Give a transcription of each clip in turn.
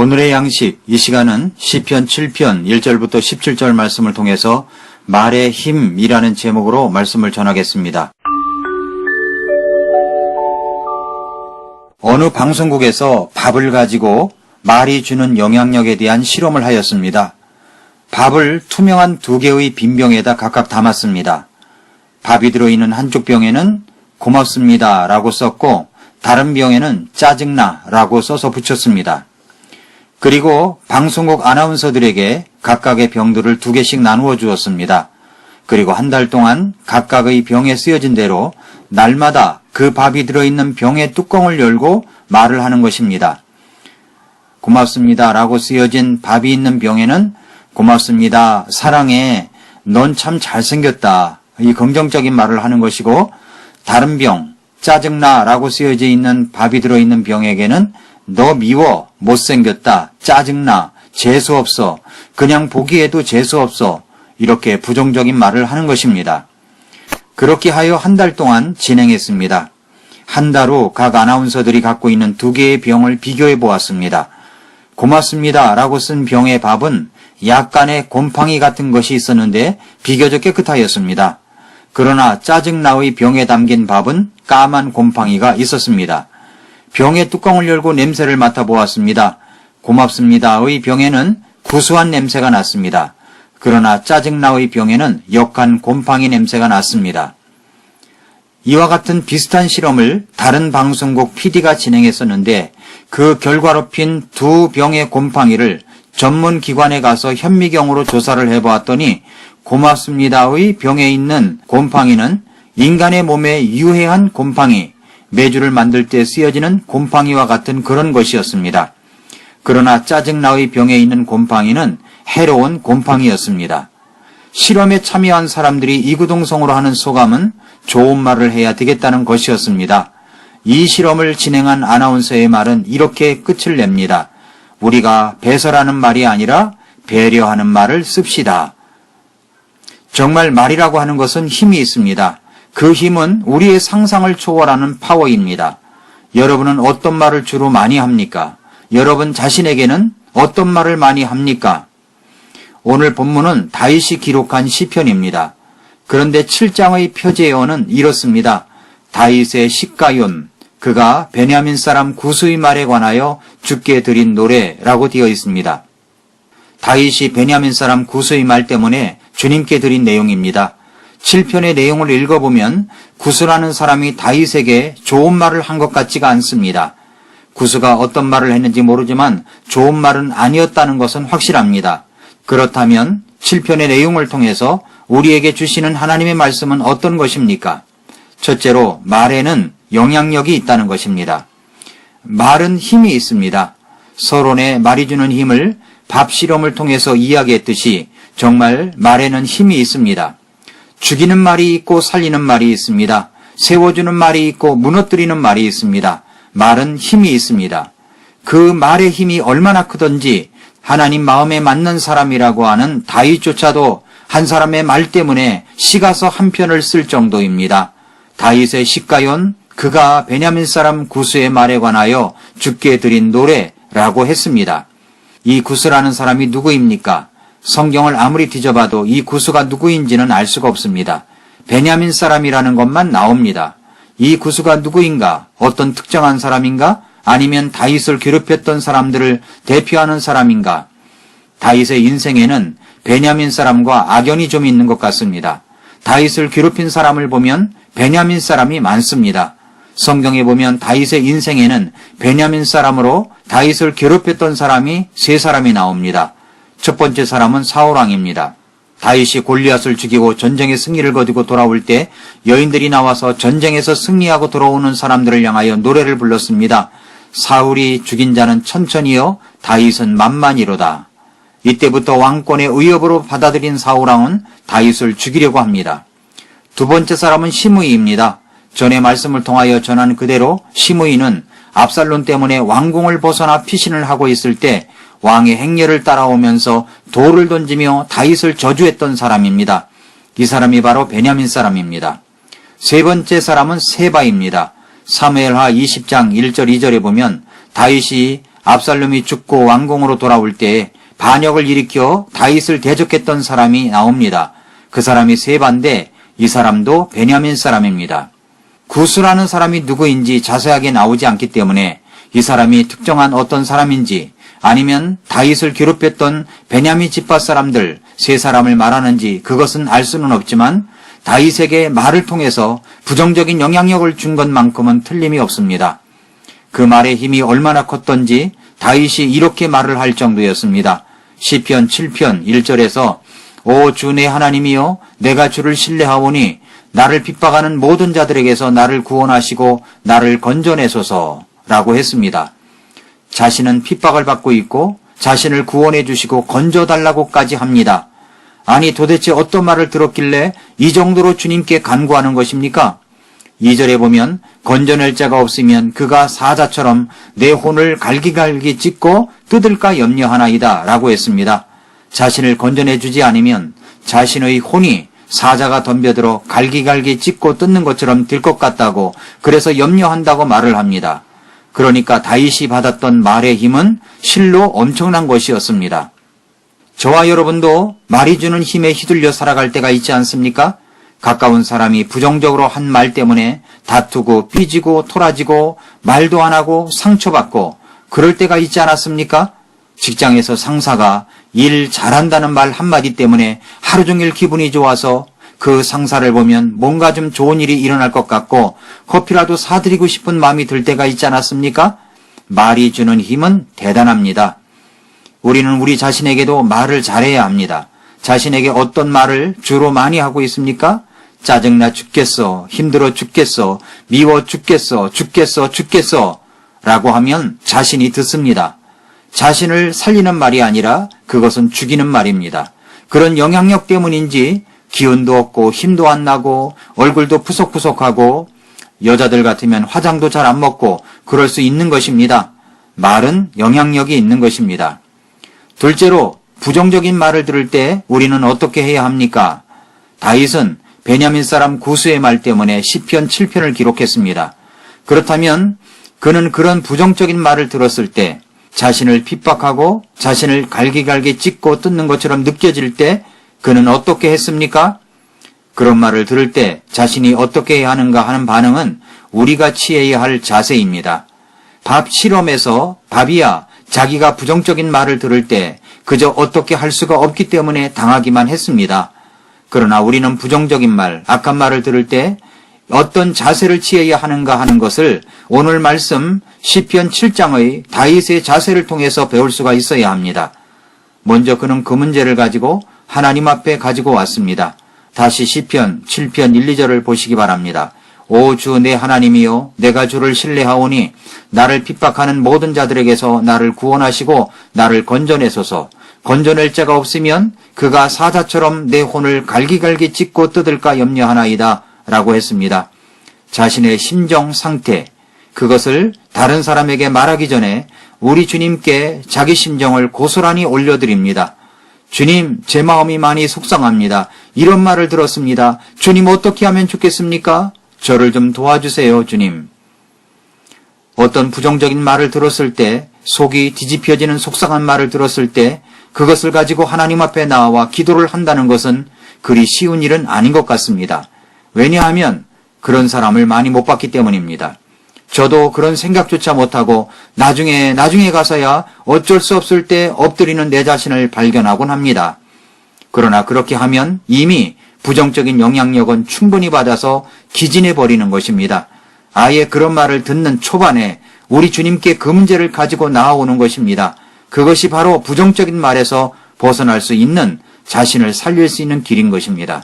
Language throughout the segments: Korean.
오늘의 양식, 이 시간은 시편 7편 1절부터 17절 말씀을 통해서 말의 힘이라는 제목으로 말씀을 전하겠습니다. 어느 방송국에서 밥을 가지고 말이 주는 영향력에 대한 실험을 하였습니다. 밥을 투명한 2개의 빈 병에다 각각 담았습니다. 밥이 들어있는 한쪽 병에는 고맙습니다 라고 썼고 다른 병에는 짜증나 라고 써서 붙였습니다. 그리고 방송국 아나운서들에게 각각의 병들을 2개씩 나누어 주었습니다. 그리고 한 달 동안 각각의 병에 쓰여진 대로 날마다 그 밥이 들어있는 병의 뚜껑을 열고 말을 하는 것입니다. 고맙습니다 라고 쓰여진 밥이 있는 병에는 고맙습니다, 사랑해, 넌 참 잘생겼다, 이 긍정적인 말을 하는 것이고, 다른 병, 짜증나 라고 쓰여져 있는 밥이 들어있는 병에게는 너 미워, 못생겼다, 짜증나, 재수없어, 그냥 보기에도 재수없어, 이렇게 부정적인 말을 하는 것입니다. 그렇게 하여 한 달 동안 진행했습니다. 한 달 후 각 아나운서들이 갖고 있는 2개의 병을 비교해 보았습니다. 고맙습니다 라고 쓴 병의 밥은 약간의 곰팡이 같은 것이 있었는데 비교적 깨끗하였습니다. 그러나 짜증나의 병에 담긴 밥은 까만 곰팡이가 있었습니다. 병의 뚜껑을 열고 냄새를 맡아보았습니다. 고맙습니다의 병에는 구수한 냄새가 났습니다. 그러나 짜증나의 병에는 역한 곰팡이 냄새가 났습니다. 이와 같은 비슷한 실험을 다른 방송국 PD가 진행했었는데 그 결과로 핀 2병의 곰팡이를 전문 기관에 가서 현미경으로 조사를 해보았더니 고맙습니다의 병에 있는 곰팡이는 인간의 몸에 유해한 곰팡이, 메주를 만들 때 쓰여지는 곰팡이와 같은 그런 것이었습니다. 그러나 짜증나의 병에 있는 곰팡이는 해로운 곰팡이였습니다. 실험에 참여한 사람들이 이구동성으로 하는 소감은 좋은 말을 해야 되겠다는 것이었습니다. 이 실험을 진행한 아나운서의 말은 이렇게 끝을 냅니다. 우리가 배설하는 말이 아니라 배려하는 말을 씁시다. 정말 말이라고 하는 것은 힘이 있습니다. 그 힘은 우리의 상상을 초월하는 파워입니다. 여러분은 어떤 말을 주로 많이 합니까? 여러분 자신에게는 어떤 말을 많이 합니까? 오늘 본문은 다윗이 기록한 시편입니다. 그런데 7장의 표제어는 이렇습니다. 다윗의 시가yon, 그가 베냐민 사람 구스의 말에 관하여 주께 드린 노래라고 되어 있습니다. 다윗이 베냐민 사람 구스의 말 때문에 주님께 드린 내용입니다. 7편의 내용을 읽어보면 구스라는 사람이 다윗에게 좋은 말을 한 것 같지가 않습니다. 구스가 어떤 말을 했는지 모르지만 좋은 말은 아니었다는 것은 확실합니다. 그렇다면 7편의 내용을 통해서 우리에게 주시는 하나님의 말씀은 어떤 것입니까? 첫째로 말에는 영향력이 있다는 것입니다. 말은 힘이 있습니다. 서론에 말이 주는 힘을 밥 실험을 통해서 이야기했듯이 정말 말에는 힘이 있습니다. 죽이는 말이 있고 살리는 말이 있습니다. 세워주는 말이 있고 무너뜨리는 말이 있습니다. 말은 힘이 있습니다. 그 말의 힘이 얼마나 크든지 하나님 마음에 맞는 사람이라고 하는 다윗조차도 한 사람의 말 때문에 시가서 한 편을 쓸 정도입니다. 다윗의 시가yon, 그가 베냐민 사람 구스의 말에 관하여 주께 드린 노래라고 했습니다. 이 구스라는 사람이 누구입니까? 성경을 아무리 뒤져봐도 이 구스가 누구인지는 알 수가 없습니다. 베냐민 사람이라는 것만 나옵니다. 이 구스가 누구인가? 어떤 특정한 사람인가? 아니면 다윗을 괴롭혔던 사람들을 대표하는 사람인가? 다윗의 인생에는 베냐민 사람과 악연이 좀 있는 것 같습니다. 다윗을 괴롭힌 사람을 보면 베냐민 사람이 많습니다. 성경에 보면 다윗의 인생에는 베냐민 사람으로 다윗을 괴롭혔던 사람이 3사람이 나옵니다. 첫 번째 사람은 사울왕입니다. 다윗이 골리앗을 죽이고 전쟁의 승리를 거두고 돌아올 때 여인들이 나와서 전쟁에서 승리하고 돌아오는 사람들을 향하여 노래를 불렀습니다. 사울이 죽인 자는 천천히요, 다윗은 만만이로다. 이때부터 왕권의 의협으로 받아들인 사울왕은 다윗을 죽이려고 합니다. 두 번째 사람은 시므이입니다. 전의 말씀을 통하여 전한 그대로 시므이는 압살론 때문에 왕궁을 벗어나 피신을 하고 있을 때 왕의 행렬을 따라오면서 돌을 던지며 다윗을 저주했던 사람입니다. 이 사람이 바로 베냐민 사람입니다. 세 번째 사람은 세바입니다. 사무엘하 20장 1절 2절에 보면 다윗이 압살롬이 죽고 왕궁으로 돌아올 때 반역을 일으켜 다윗을 대적했던 사람이 나옵니다. 그 사람이 세바인데 이 사람도 베냐민 사람입니다. 구스라는 사람이 누구인지 자세하게 나오지 않기 때문에 이 사람이 특정한 어떤 사람인지 아니면 다윗을 괴롭혔던 베냐민 지파 사람들 세 사람을 말하는지 그것은 알 수는 없지만 다윗에게 말을 통해서 부정적인 영향력을 준 것만큼은 틀림이 없습니다. 그 말의 힘이 얼마나 컸던지 다윗이 이렇게 말을 할 정도였습니다. 시편 7편 1절에서 오 주 내 하나님이여 내가 주를 신뢰하오니 나를 핍박하는 모든 자들에게서 나를 구원하시고 나를 건져내소서라고 했습니다. 자신은 핍박을 받고 있고 자신을 구원해 주시고 건져달라고까지 합니다. 아니 도대체 어떤 말을 들었길래 이 정도로 주님께 간구하는 것입니까? 2절에 보면 건져낼 자가 없으면 그가 사자처럼 내 혼을 갈기갈기 찢고 뜯을까 염려하나이다 라고 했습니다. 자신을 건져내 주지 않으면 자신의 혼이 사자가 덤벼들어 갈기갈기 찢고 뜯는 것처럼 될 것 같다고 그래서 염려한다고 말을 합니다. 그러니까 다윗이 받았던 말의 힘은 실로 엄청난 것이었습니다. 저와 여러분도 말이 주는 힘에 휘둘려 살아갈 때가 있지 않습니까? 가까운 사람이 부정적으로 한 말 때문에 다투고 삐지고 토라지고 말도 안 하고 상처받고 그럴 때가 있지 않았습니까? 직장에서 상사가 일 잘한다는 말 한마디 때문에 하루 종일 기분이 좋아서 그 상사를 보면 뭔가 좀 좋은 일이 일어날 것 같고 커피라도 사드리고 싶은 마음이 들 때가 있지 않았습니까? 말이 주는 힘은 대단합니다. 우리는 우리 자신에게도 말을 잘해야 합니다. 자신에게 어떤 말을 주로 많이 하고 있습니까? 짜증나 죽겠어, 힘들어 죽겠어, 미워 죽겠어, 죽겠어 라고 하면 자신이 듣습니다. 자신을 살리는 말이 아니라 그것은 죽이는 말입니다. 그런 영향력 때문인지 기운도 없고 힘도 안 나고 얼굴도 푸석푸석하고 여자들 같으면 화장도 잘 안 먹고 그럴 수 있는 것입니다. 말은 영향력이 있는 것입니다. 둘째로 부정적인 말을 들을 때 우리는 어떻게 해야 합니까? 다윗은 베냐민 사람 구스의 말 때문에 시편 7편을 기록했습니다. 그렇다면 그는 그런 부정적인 말을 들었을 때 자신을 핍박하고 자신을 갈기갈기 찢고 뜯는 것처럼 느껴질 때 그는 어떻게 했습니까? 그런 말을 들을 때 자신이 어떻게 해야 하는가 하는 반응은 우리가 취해야 할 자세입니다. 밥 실험에서 밥이야 자기가 부정적인 말을 들을 때 그저 어떻게 할 수가 없기 때문에 당하기만 했습니다. 그러나 우리는 부정적인 말, 악한 말을 들을 때 어떤 자세를 취해야 하는가 하는 것을 오늘 말씀 시편 7장의 다윗의 자세를 통해서 배울 수가 있어야 합니다. 먼저 그는 그 문제를 가지고 하나님 앞에 가지고 왔습니다. 다시 시편 7편 1, 2절을 보시기 바랍니다. 오 주 내 하나님이여 내가 주를 신뢰하오니 나를 핍박하는 모든 자들에게서 나를 구원하시고 나를 건져내소서. 건져낼 자가 없으면 그가 사자처럼 내 혼을 갈기갈기 찢고 뜯을까 염려하나이다 라고 했습니다. 자신의 심정 상태, 그것을 다른 사람에게 말하기 전에 우리 주님께 자기 심정을 고스란히 올려드립니다. 주님, 제 마음이 많이 속상합니다. 이런 말을 들었습니다. 주님 어떻게 하면 좋겠습니까? 저를 좀 도와주세요, 주님. 어떤 부정적인 말을 들었을 때, 속이 뒤집혀지는 속상한 말을 들었을 때 그것을 가지고 하나님 앞에 나와 기도를 한다는 것은 그리 쉬운 일은 아닌 것 같습니다. 왜냐하면 그런 사람을 많이 못 봤기 때문입니다. 저도 그런 생각조차 못하고 나중에 가서야 어쩔 수 없을 때 엎드리는 내 자신을 발견하곤 합니다. 그러나 그렇게 하면 이미 부정적인 영향력은 충분히 받아서 기진해버리는 것입니다. 아예 그런 말을 듣는 초반에 우리 주님께 그 문제를 가지고 나아오는 것입니다. 그것이 바로 부정적인 말에서 벗어날 수 있는 자신을 살릴 수 있는 길인 것입니다.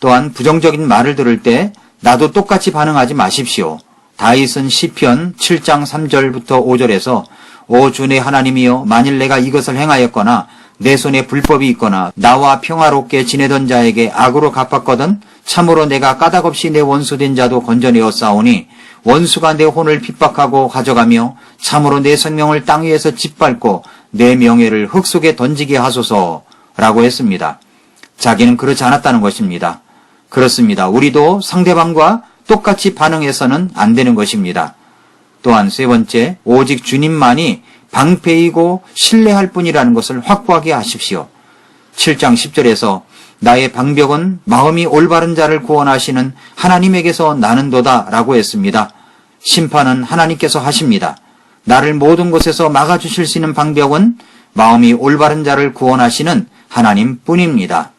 또한 부정적인 말을 들을 때 나도 똑같이 반응하지 마십시오. 다윗은 시편 7장 3절부터 5절에서 오 주 내 하나님이여 만일 내가 이것을 행하였거나 내 손에 불법이 있거나 나와 평화롭게 지내던 자에게 악으로 갚았거든 참으로 내가 까닭없이 내 원수된 자도 건져내었사오니 원수가 내 혼을 핍박하고 가져가며 참으로 내 생명을 땅 위에서 짓밟고 내 명예를 흙 속에 던지게 하소서라고 했습니다. 자기는 그렇지 않았다는 것입니다. 그렇습니다. 우리도 상대방과 똑같이 반응해서는 안 되는 것입니다. 또한 세 번째, 오직 주님만이 방패이고 신뢰할 뿐이라는 것을 확고하게 하십시오. 7장 10절에서 나의 방벽은 마음이 올바른 자를 구원하시는 하나님에게서 나는도다 라고 했습니다. 심판은 하나님께서 하십니다. 나를 모든 곳에서 막아주실 수 있는 방벽은 마음이 올바른 자를 구원하시는 하나님 뿐입니다.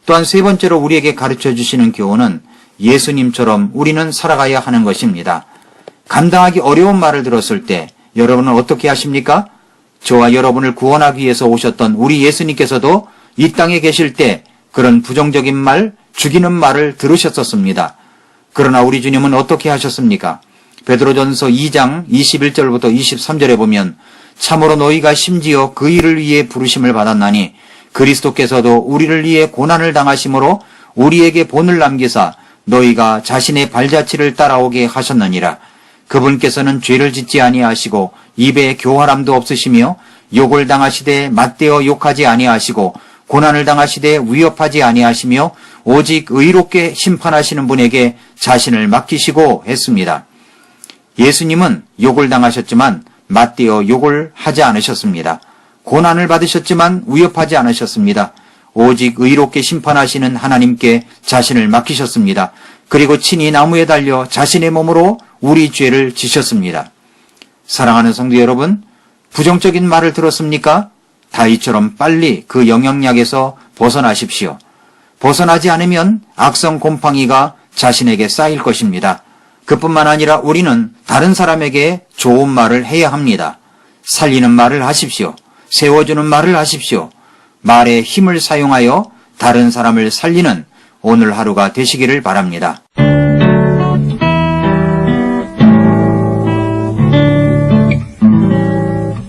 또한 세 번째로 우리에게 가르쳐 주시는 교훈은 예수님처럼 우리는 살아가야 하는 것입니다. 감당하기 어려운 말을 들었을 때 여러분은 어떻게 하십니까? 저와 여러분을 구원하기 위해서 오셨던 우리 예수님께서도 이 땅에 계실 때 그런 부정적인 말, 죽이는 말을 들으셨었습니다. 그러나 우리 주님은 어떻게 하셨습니까? 베드로전서 2장 21절부터 23절에 보면 참으로 너희가 심지어 그 일을 위해 부르심을 받았나니 그리스도께서도 우리를 위해 고난을 당하심으로 우리에게 본을 남기사 너희가 자신의 발자취를 따라오게 하셨느니라. 그분께서는 죄를 짓지 아니하시고 입에 교활함도 없으시며 욕을 당하시되 맞대어 욕하지 아니하시고 고난을 당하시되 위협하지 아니하시며 오직 의롭게 심판하시는 분에게 자신을 맡기시고 했습니다. 예수님은 욕을 당하셨지만 맞대어 욕을 하지 않으셨습니다. 고난을 받으셨지만 위협하지 않으셨습니다. 오직 의롭게 심판하시는 하나님께 자신을 맡기셨습니다. 그리고 친히 나무에 달려 자신의 몸으로 우리 죄를 지셨습니다. 사랑하는 성도 여러분, 부정적인 말을 들었습니까? 다윗처럼 빨리 그 영향력에서 벗어나십시오. 벗어나지 않으면 악성 곰팡이가 자신에게 쌓일 것입니다. 그뿐만 아니라 우리는 다른 사람에게 좋은 말을 해야 합니다. 살리는 말을 하십시오. 세워주는 말을 하십시오. 말의 힘을 사용하여 다른 사람을 살리는 오늘 하루가 되시기를 바랍니다.